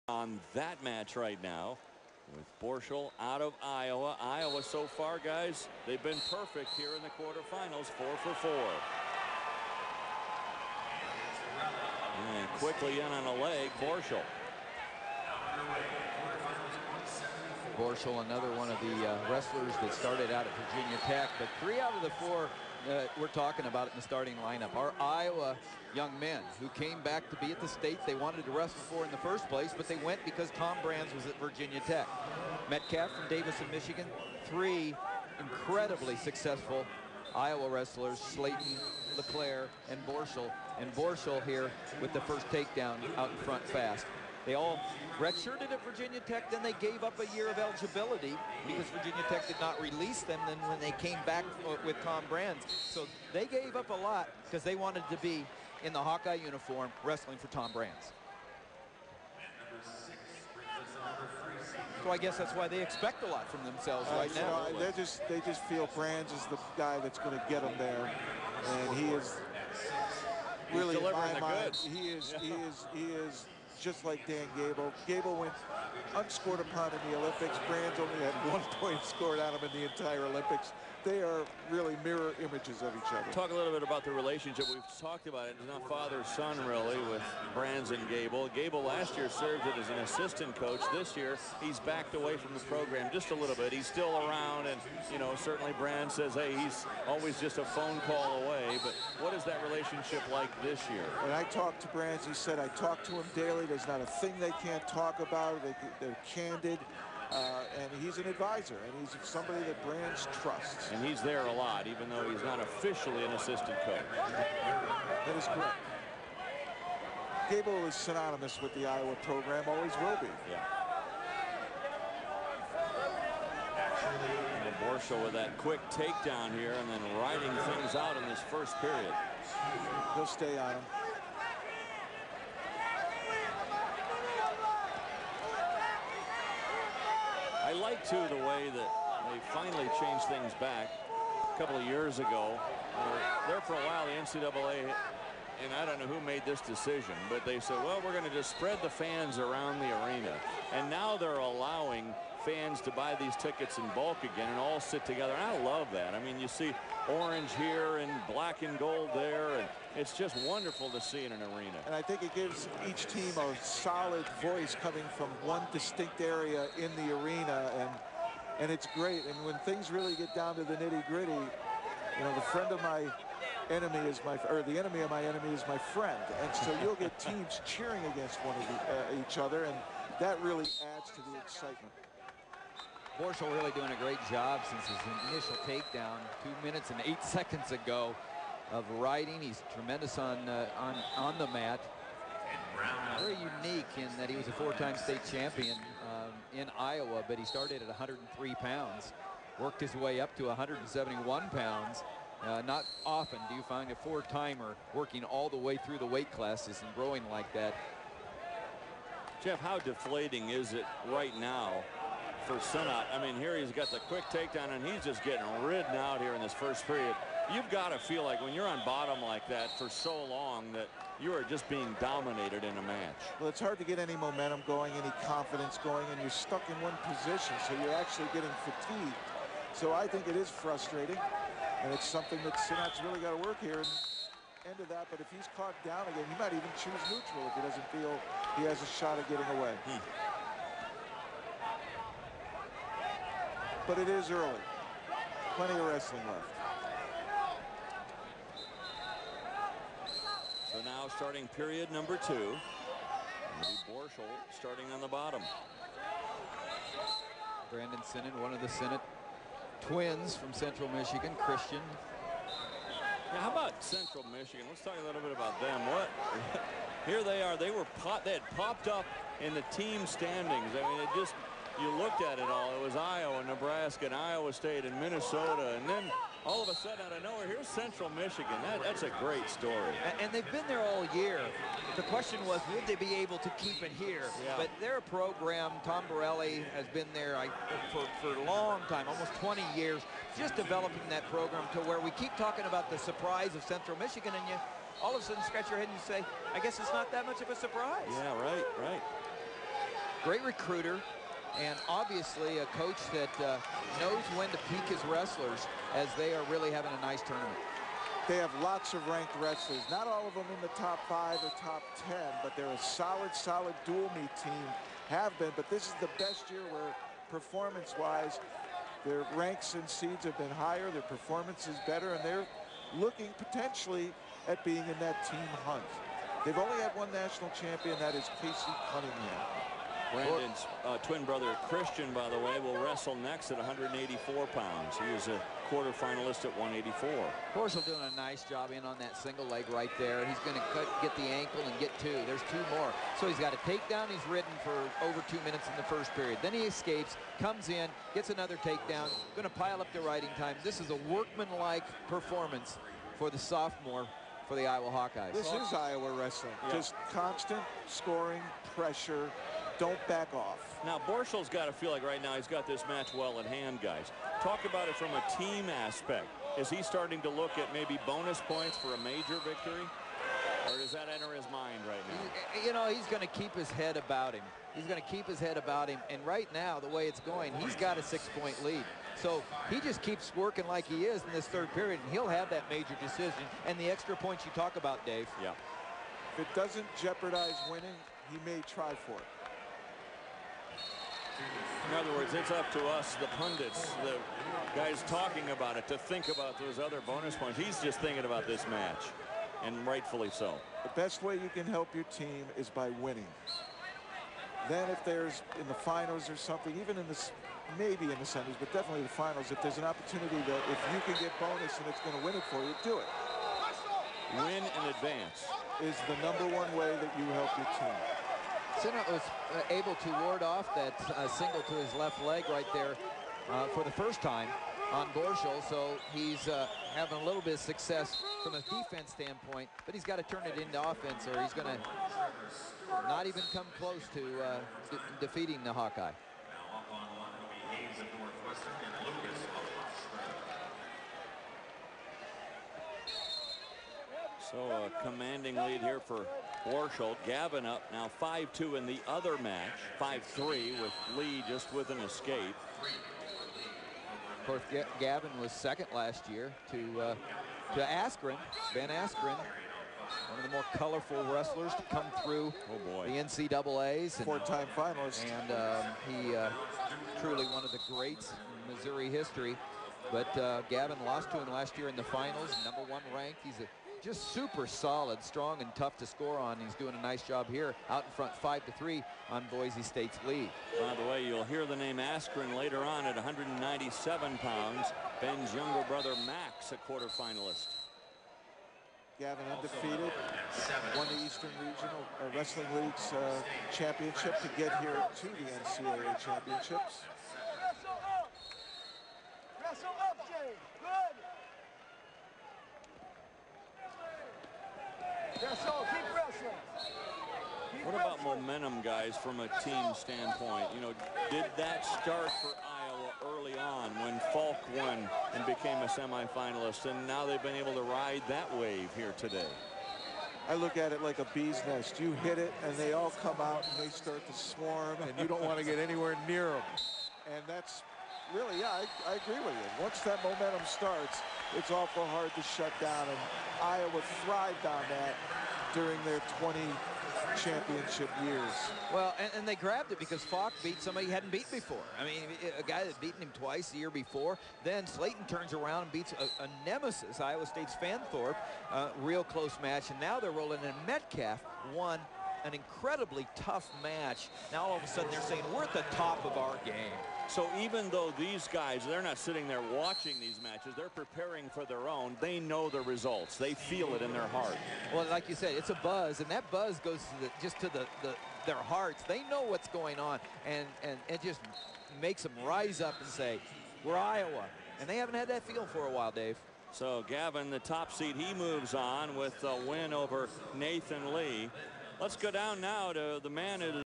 on that match right now with Borschel out of Iowa. Iowa so far, guys, they've been perfect here in the quarterfinals, 4 for 4. And quickly in on a leg, Borschel. Borschel, another one of the wrestlers that started out at Virginia Tech, but 3 out of the 4 we're talking about it in the starting lineup are Iowa young men who came back to be at the state they wanted to wrestle for in the first place, but they went because Tom Brands was at Virginia Tech. Metcalf from Davison, Michigan. 3 incredibly successful Iowa wrestlers, Slayton, LeClaire, and Borschel. And Borschel here with the first takedown out in front fast. They all redshirted at Virginia Tech, then they gave up a year of eligibility because Virginia Tech did not release them then when they came back with Tom Brands. So they gave up a lot because they wanted to be in the Hawkeye uniform wrestling for Tom Brands. So I guess that's why they expect a lot from themselves right now. They just feel Brands is the guy that's going to get them there, and he is really in my mind. He is just like Dan Gable. Gable went unscored upon in the Olympics. Brands only had 1 point scored on him in the entire Olympics. They are really mirror images of each other. Talk a little bit about the relationship. We've talked about it. It's not father-son, really, with Brands and Gable. Gable last year served it as an assistant coach. This year, he's backed away from the program just a little bit. He's still around, and, you know, certainly Brands says, hey, he's always just a phone call away. But what is that relationship like this year? When I talked to Brands, he said, I talk to him daily. There's not a thing they can't talk about. They're candid. And he's an advisor, and he's somebody that Brands trusts. And he's there a lot, even though he's not officially an assistant coach. That is correct. Gable is synonymous with the Iowa program, always will be. Yeah. And Borschel with that quick takedown here, and then riding things out in this first period. He'll stay on him. I like, too, the way that they finally changed things back a couple of years ago. There for a while, the NCAA, and I don't know who made this decision, but they said, well, we're going to just spread the fans around the arena. And now they're allowing fans to buy these tickets in bulk again and all sit together. And I love that. I mean, you see orange here and black and gold there, and it's just wonderful to see in an arena. And I think it gives each team a solid voice coming from one distinct area in the arena, and it's great. And when things really get down to the nitty-gritty, you know, the friend of my enemy is the enemy of my enemy is my friend, and so you'll get teams cheering against one of each other, and that really adds to the excitement. Borschel really doing a great job since his initial takedown 2 minutes and 8 seconds ago of riding. He's tremendous on the mat. Very unique in that he was a 4-time state champion in Iowa, but he started at 103 pounds, worked his way up to 171 pounds. Not often do you find a 4-timer working all the way through the weight classes and growing like that. Jeff, how deflating is it right now for Sinnott? I mean, here he's got the quick takedown, and he's just getting ridden out here in this first period. You've got to feel like when you're on bottom like that for so long that you are just being dominated in a match. Well, it's hard to get any momentum going, any confidence going, and you're stuck in one position, so you're actually getting fatigued. So I think it is frustrating, and it's something that Sinnott's really got to work here. And end of that, but if he's caught down again, he might even choose neutral if he doesn't feel he has a shot at getting away. But it is early. Plenty of wrestling left. So now starting period number 2. Borschel starting on the bottom. Brandon Sinnott, one of the Sinnott twins from Central Michigan, Christian. Now, how about Central Michigan? Let's talk a little bit about them. What? Here they are. They had popped up in the team standings. I mean, it just, you looked at it all. It was Iowa, Nebraska, and Iowa State, and Minnesota, and then all of a sudden out of nowhere, here's Central Michigan. That's a great story. And they've been there all year. The question was, would they be able to keep it here? Yeah. But their program, Tom Borelli has been there for a long time, almost 20 years, just developing that program to where we keep talking about the surprise of Central Michigan, and you all of a sudden scratch your head and you say, I guess it's not that much of a surprise. Yeah, right. great recruiter, and obviously a coach that knows when to peak his wrestlers as they are really having a nice tournament. They have lots of ranked wrestlers. Not all of them in the top 5 or top 10, but they're a solid dual meet team. Have been, but this is the best year where performance-wise, their ranks and seeds have been higher, their performance is better, and they're looking potentially at being in that team hunt. They've only had one national champion, that is Casey Cunningham. Brandon's twin brother Christian, by the way, will wrestle next at 184 pounds. He was a quarterfinalist at 184. Borschel doing a nice job in on that single leg right there. He's going to get the ankle and get 2. There's 2 more. So he's got a takedown. He's ridden for over 2 minutes in the first period. Then he escapes, comes in, gets another takedown, going to pile up the riding time. This is a workmanlike performance for the sophomore for the Iowa Hawkeyes. This is Iowa wrestling. Yeah. Just constant scoring, pressure, don't back off. Now, Borschel's got to feel like right now he's got this match well at hand, guys. Talk about it from a team aspect. Is he starting to look at maybe bonus points for a major victory? Or does that enter his mind right now? You know, he's going to keep his head about him. He's going to keep his head about him. And right now, the way it's going, he's got a 6-point lead. So he just keeps working like he is in this third period, and he'll have that major decision and the extra points you talk about, Dave. Yeah. If it doesn't jeopardize winning, he may try for it. In other words, it's up to us, the pundits, the guys talking about it, to think about those other bonus points. He's just thinking about this match, and rightfully so. The best way you can help your team is by winning. Then if there's in the finals or something, even in this, maybe in the semis, but definitely the finals, if there's an opportunity that if you can get bonus and it's going to win it for you, do it. Win in advance is the #1 way that you help your team. Sinnott was able to ward off that single to his left leg right there for the first time on Borschel, so he's having a little bit of success from a defense standpoint, but he's got to turn it into offense or he's going to not even come close to defeating the Hawkeye. So a commanding lead here for Borschel. Gavin up now 5-2 in the other match, 5-3 with Lee just with an escape. Of course, Gavin was second last year to Askren, Ben Askren, one of the more colorful wrestlers to come through the NCAAs. 4-time finalist. And he truly one of the greats in Missouri history. But Gavin lost to him last year in the finals, #1 ranked. He's just super solid, strong and tough to score on. He's doing a nice job here out in front 5-3 on Boise State's lead. By the way, you'll hear the name Askren later on at 197 pounds. Ben's younger brother Max, a quarterfinalist. Gavin undefeated, won the Eastern Regional Wrestling League's championship to get here to the NCAA championships. Wrestle up, Jay. Good. Wrestle, keep wrestling. What about momentum, guys, from a team standpoint? You know, did that start for Iowa early on when Falk won and became a semifinalist, and now they've been able to ride that wave here today? I look at it like a bee's nest. You hit it, and they all come out, and they start to swarm, and you don't want to get anywhere near them. And that's really, yeah, I agree with you. Once that momentum starts, it's awful hard to shut down, and Iowa thrived on that during their 20 championship years. Well, and they grabbed it because Falk beat somebody he hadn't beat before. I mean, a guy that beaten him twice the year before. Then Slayton turns around and beats a nemesis, Iowa State's Fanthorpe, real close match. And now they're rolling in. Metcalf won an incredibly tough match. Now all of a sudden they're saying we're at the top of our game. So even though these guys, they're not sitting there watching these matches, they're preparing for their own. They know the results. They feel it in their heart. Well, like you said, it's a buzz, and that buzz goes to just to their hearts. They know what's going on, and it just makes them rise up and say, we're Iowa. And they haven't had that feel for a while, Dave. So Gavin, the top seed, he moves on with a win over Nathan Lee. Let's go down now to the man who